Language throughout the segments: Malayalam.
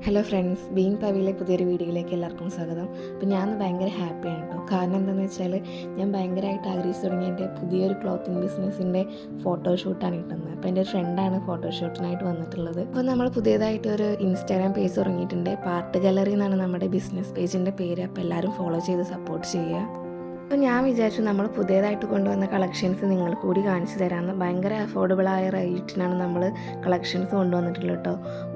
ഹലോ ഫ്രണ്ട്സ്, ബീങ് പവിയിലെ പുതിയൊരു വീഡിയോയിലേക്ക് എല്ലാവർക്കും സ്വാഗതം. അപ്പോൾ ഞാൻ ഭയങ്കര ഹാപ്പിയാണ് കേട്ടോ. കാരണം എന്താണെന്ന് വെച്ചാൽ ഞാൻ ഭയങ്കരമായിട്ട് ആഗ്രഹിച്ചു തുടങ്ങിയ എൻ്റെ പുതിയൊരു ക്ലോത്തിങ് ബിസിനസ്സിൻ്റെ ഫോട്ടോഷൂട്ടാണ് കിട്ടുന്നത്. അപ്പോൾ എൻ്റെ ഫ്രണ്ടാണ് ഫോട്ടോഷൂട്ടിനായിട്ട് വന്നിട്ടുള്ളത്. അപ്പോൾ നമ്മൾ പുതിയതായിട്ടൊരു ഇൻസ്റ്റാഗ്രാം പേജ് തുടങ്ങിയിട്ടുണ്ട്. പാർട്ട് ഗാലറി എന്നാണ് നമ്മുടെ ബിസിനസ് പേജിൻ്റെ പേര്. അപ്പോൾ എല്ലാവരും ഫോളോ ചെയ്ത് സപ്പോർട്ട് ചെയ്യുക. അപ്പോൾ ഞാൻ വിചാരിച്ചു നമ്മൾ പുതിയതായിട്ട് കൊണ്ടുവന്ന കളക്ഷൻസ് നിങ്ങൾക്ക് കൂടി കാണിച്ചു തരാമെന്ന്. ഭയങ്കര അഫോർഡബിളായ റേറ്റിനാണ് നമ്മൾ കളക്ഷൻസ് കൊണ്ടുവന്നിട്ടുള്ളത് കേട്ടോ.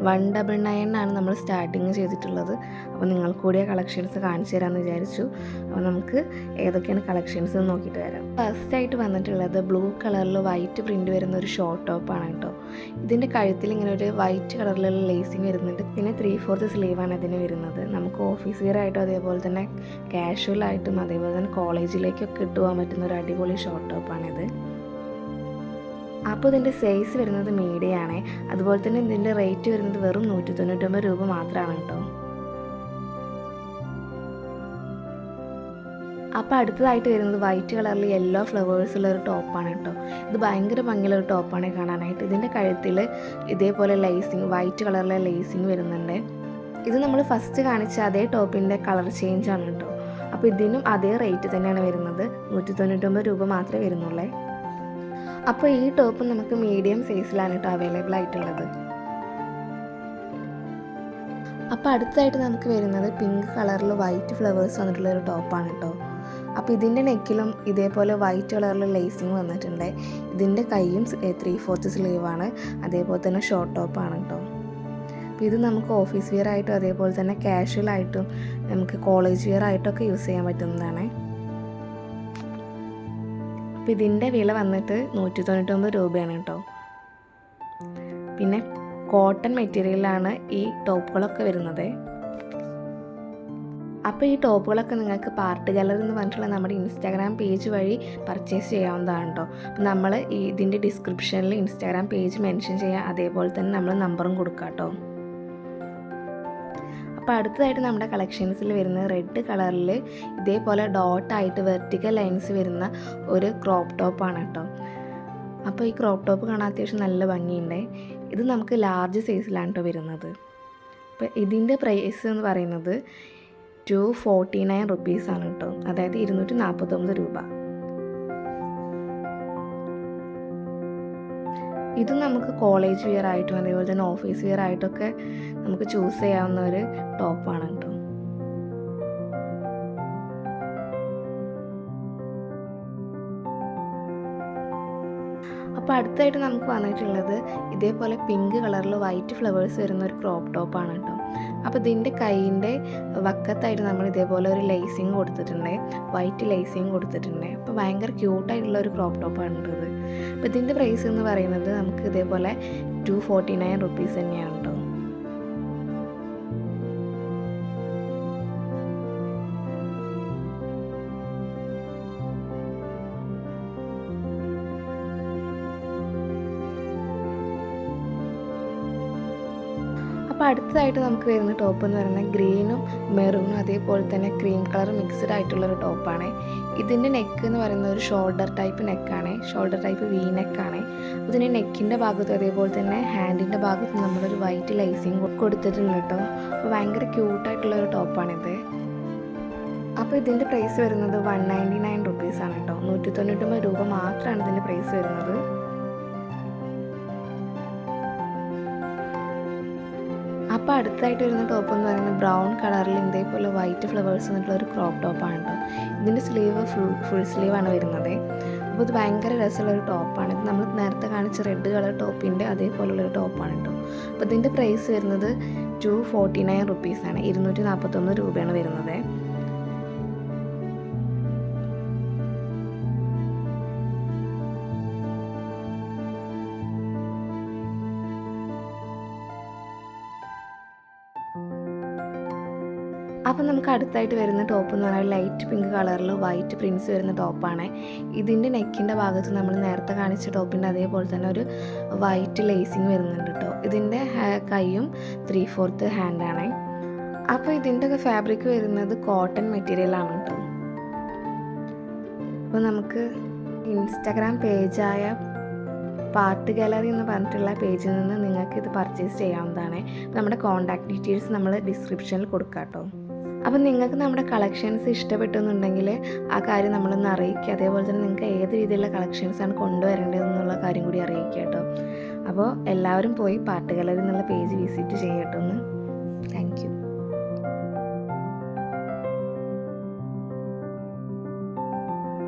199 നമ്മൾ സ്റ്റാർട്ടിങ് ചെയ്തിട്ടുള്ളത്. അപ്പോൾ നിങ്ങൾക്ക് കൂടി ആ കളക്ഷൻസ് കാണിച്ചു തരാമെന്ന് വിചാരിച്ചു. അപ്പോൾ നമുക്ക് ഏതൊക്കെയാണ് കളക്ഷൻസ് എന്ന് നോക്കിയിട്ട് വരാം. ഫസ്റ്റായിട്ട് വന്നിട്ടുള്ളത് ബ്ലൂ കളറിൽ വൈറ്റ് പ്രിൻറ്റ് വരുന്ന ഒരു ഷോർട്ട് ടോപ്പാണ് കേട്ടോ. ഇതിൻ്റെ കഴുത്തിൽ ഇങ്ങനെ ഒരു വൈറ്റ് കളറിലുള്ള ലേസിങ് വരുന്നുണ്ട്. പിന്നെ 3/4 സ്ലീവാണ് ഇതിന് വരുന്നത്. നമുക്ക് ഓഫീസ് വെയർ ആയിട്ടും അതേപോലെ തന്നെ കാഷ്വലായിട്ടും അതേപോലെ തന്നെ കോളേജിലേക്കൊക്കെ ഇട്ട് പോകാൻ പറ്റുന്ന ഒരു അടിപൊളി ഷോർട്ട് ടോപ്പാണിത്. അപ്പോൾ ഇതിൻ്റെ സൈസ് വരുന്നത് മീഡിയമാണ്. അതുപോലെ തന്നെ ഇതിൻ്റെ റേറ്റ് വരുന്നത് വെറും 199 രൂപ മാത്രമാണ് കേട്ടോ. അപ്പോൾ അടുത്തതായിട്ട് വരുന്നത് വൈറ്റ് കളറിൽ യെല്ലോ ഫ്ലവേഴ്സുള്ളൊരു ടോപ്പാണ് കേട്ടോ. ഇത് ഭയങ്കര ഭംഗിയുള്ളൊരു ടോപ്പാണ് കാണാനായിട്ട്. ഇതിൻ്റെ കഴുത്തിൽ ഇതേപോലെ ലേസിങ്, വൈറ്റ് കളറിലെ ലേസിങ് വരുന്നുണ്ട്. ഇത് നമ്മൾ ഫസ്റ്റ് കാണിച്ച അതേ ടോപ്പിൻ്റെ കളർ ചേഞ്ചാണ് കേട്ടോ. അപ്പോൾ ഇതിനും അതേ റേറ്റ് തന്നെയാണ് വരുന്നത്. 199 രൂപ മാത്രമേ വരുന്നുള്ളേ. അപ്പോൾ ഈ ടോപ്പ് നമുക്ക് മീഡിയം സൈസിലാണ് കേട്ടോ അവൈലബിൾ ആയിട്ടുള്ളത്. അപ്പോൾ അടുത്തതായിട്ട് നമുക്ക് വരുന്നത് പിങ്ക് കളറിൽ വൈറ്റ് ഫ്ലവേഴ്സ് വന്നിട്ടുള്ളൊരു ടോപ്പാണ് കേട്ടോ. അപ്പോൾ ഇതിൻ്റെ നെക്കിലും ഇതേപോലെ വൈറ്റ് കളറിൽ ലേസിങ് വന്നിട്ടുണ്ട്. ഇതിൻ്റെ കൈയും 3/4 സ്ലീവാണ്. അതേപോലെ തന്നെ ഷോർട്ട് ടോപ്പാണ് കേട്ടോ. അപ്പോൾ ഇത് നമുക്ക് ഓഫീസ് വെയർ ആയിട്ടും അതേപോലെ തന്നെ കാഷ്വൽ ആയിട്ടും നമുക്ക് കോളേജ് വെയർ ആയിട്ടൊക്കെ യൂസ് ചെയ്യാൻ പറ്റുന്നതാണ്. അപ്പോൾ ഇതിൻ്റെ വില വന്നിട്ട് 199 രൂപയാണ് കേട്ടോ. പിന്നെ കോട്ടൺ മെറ്റീരിയലാണ് ഈ ടോപ്പുകളൊക്കെ വരുന്നത്. അപ്പോൾ ഈ ടോപ്പുകളൊക്കെ നിങ്ങൾക്ക് പാർട്ട് ഗാലറി എന്ന് പറഞ്ഞിട്ടുള്ള നമ്മുടെ ഇൻസ്റ്റാഗ്രാം പേജ് വഴി പർച്ചേസ് ചെയ്യാവുന്നതാണ് കേട്ടോ. അപ്പോൾ നമ്മൾ ഇതിൻ്റെ ഡിസ്ക്രിപ്ഷനിൽ ഇൻസ്റ്റാഗ്രാം പേജ് മെൻഷൻ ചെയ്യാം. അതേപോലെ തന്നെ നമ്മൾ നമ്പറും കൊടുക്കാം കേട്ടോ. അപ്പോൾ അടുത്തതായിട്ട് നമ്മുടെ കളക്ഷൻസിൽ വരുന്നത് റെഡ് കളറിൽ ഇതേപോലെ ഡോട്ടായിട്ട് വെർട്ടിക്കൽ ലൈൻസ് വരുന്ന ഒരു ക്രോപ്പ് ടോപ്പാണ് കേട്ടോ. അപ്പോൾ ഈ ക്രോപ്പ് ടോപ്പ് കാണാൻ അത്യാവശ്യം നല്ല ഭംഗിയുണ്ട്. ഇത് നമുക്ക് ലാർജ് സൈസിലാണ് കേട്ടോ വരുന്നത്. അപ്പോൾ ഇതിൻ്റെ പ്രൈസ് എന്ന് പറയുന്നത് 249 റുപ്പീസാണ് കേട്ടോ. അതായത് 249 രൂപ. ഇത് നമുക്ക് കോളേജ് വെയർ ആയിട്ടും അതേപോലെ തന്നെ ഓഫീസ് വെയർ ആയിട്ടൊക്കെ നമുക്ക് ചൂസ് ചെയ്യാവുന്ന ഒരു ടോപ്പാണ് കേട്ടോ. അപ്പോൾ അടുത്തായിട്ട് നമുക്ക് വന്നിട്ടുള്ളത് ഇതേപോലെ പിങ്ക് കളറിൽ വൈറ്റ് ഫ്ലവേഴ്സ് വരുന്ന ഒരു ക്രോപ്പ് ടോപ്പാണ് കേട്ടോ. അപ്പോൾ ഇതിൻ്റെ കൈയിൻ്റെ വക്കത്തായിട്ട് നമ്മൾ ഇതേപോലെ ഒരു ലേസിങ് കൊടുത്തിട്ടുണ്ട്, വൈറ്റ് ലേസിങ് കൊടുത്തിട്ടുണ്ട്. അപ്പോൾ ഭയങ്കര ക്യൂട്ടായിട്ടുള്ള ഒരു ക്രോപ്പ് ടോപ്പാണ് ഇത്. അപ്പോൾ ഇതിൻ്റെ പ്രൈസ് എന്ന് പറയുന്നത് നമുക്ക് ഇതേപോലെ 249 റുപ്പീസ് തന്നെയാണ് കേട്ടോ. അപ്പോൾ അടുത്തതായിട്ട് നമുക്ക് വരുന്ന ടോപ്പ് എന്ന് പറയുന്നത് ഗ്രീനും മെറൂണും അതേപോലെ തന്നെ ക്രീം കളർ മിക്സ്ഡ് ആയിട്ടുള്ളൊരു ടോപ്പാണ്. ഇതിൻ്റെ നെക്ക് എന്ന് പറയുന്നത് ഒരു ഷോൾഡർ ടൈപ്പ് നെക്കാണ്, ഷോൾഡർ ടൈപ്പ് വി നെക്കാണ്. ഇതിൻ്റെ നെക്കിൻ്റെ ഭാഗത്തും അതേപോലെ തന്നെ ഹാൻഡിൻ്റെ ഭാഗത്തും നമ്മളൊരു വൈറ്റ് ലൈസിങ് കൊടുത്തിട്ടുണ്ട് കേട്ടോ. അപ്പോൾ ഭയങ്കര ക്യൂട്ടായിട്ടുള്ളൊരു ടോപ്പാണിത്. അപ്പോൾ ഇതിൻ്റെ പ്രൈസ് വരുന്നത് 199 റുപ്പീസാണ് കേട്ടോ. 199 രൂപ മാത്രമാണ് ഇതിൻ്റെ പ്രൈസ് വരുന്നത്. അപ്പോൾ അടുത്തായിട്ട് വരുന്ന ടോപ്പ് എന്ന് പറയുന്നത് ബ്രൗൺ കളറിൽ ഇതേപോലെ വൈറ്റ് ഫ്ലവേഴ്സ് വന്നിട്ടുള്ള ഒരു ക്രോപ്പ് ടോപ്പാണ് കേട്ടോ. ഇതിൻ്റെ സ്ലീവ് ഫുൾ സ്ലീവാണ് വരുന്നത്. അപ്പോൾ ഇത് ഭയങ്കര രസമുള്ളൊരു ടോപ്പാണ്. ഇത് നമ്മൾ നേരത്തെ കാണിച്ച റെഡ് കളർ ടോപ്പിൻ്റെ അതേപോലുള്ളൊരു ടോപ്പാണ് കേട്ടോ. അപ്പോൾ ഇതിൻ്റെ പ്രൈസ് വരുന്നത് 249 റുപ്പീസാണ്. 241 രൂപയാണ് വരുന്നത്. അപ്പം നമുക്ക് അടുത്തായിട്ട് വരുന്ന ടോപ്പ് എന്ന് പറഞ്ഞാൽ ലൈറ്റ് പിങ്ക് കളറിൽ വൈറ്റ് പ്രിൻസ് വരുന്ന ടോപ്പാണ്. ഇതിൻ്റെ നെക്കിൻ്റെ ഭാഗത്ത് നമ്മൾ നേരത്തെ കാണിച്ച ടോപ്പിൻ്റെ അതേപോലെ തന്നെ ഒരു വൈറ്റ് ലേസിങ് വരുന്നുണ്ട് കേട്ടോ. ഇതിൻ്റെ കൈയും 3/4 ഹാൻഡാണ്. അപ്പോൾ ഇതിൻ്റെ ഫാബ്രിക് വരുന്നത് കോട്ടൺ മെറ്റീരിയലാണ് കേട്ടോ. അപ്പോൾ നമുക്ക് ഇൻസ്റ്റാഗ്രാം പേജായ പാർട്ട് ഗാലറി എന്ന് പറഞ്ഞിട്ടുള്ള പേജിൽ നിന്ന് നിങ്ങൾക്ക് ഇത് പർച്ചേസ് ചെയ്യാവുന്നതാണ്. നമ്മുടെ കോൺടാക്ട് ഡീറ്റെയിൽസ് നമ്മൾ ഡിസ്ക്രിപ്ഷനിൽ കൊടുക്കാം കേട്ടോ. അപ്പം നിങ്ങൾക്ക് നമ്മുടെ കളക്ഷൻസ് ഇഷ്ടപ്പെട്ടു എന്നുണ്ടെങ്കിൽ ആ കാര്യം നമ്മളൊന്ന് അറിയിക്കുക. അതേപോലെ തന്നെ നിങ്ങൾക്ക് ഏത് രീതിയിലുള്ള കളക്ഷൻസാണ് കൊണ്ടുവരേണ്ടതെന്നുള്ള കാര്യം കൂടി അറിയിക്കുക കേട്ടോ. അപ്പോൾ എല്ലാവരും പോയി പാർട്ട് ഗാലറി എന്നുള്ള പേജ് വിസിറ്റ് ചെയ്യട്ടോ ഒന്ന്. Thank you.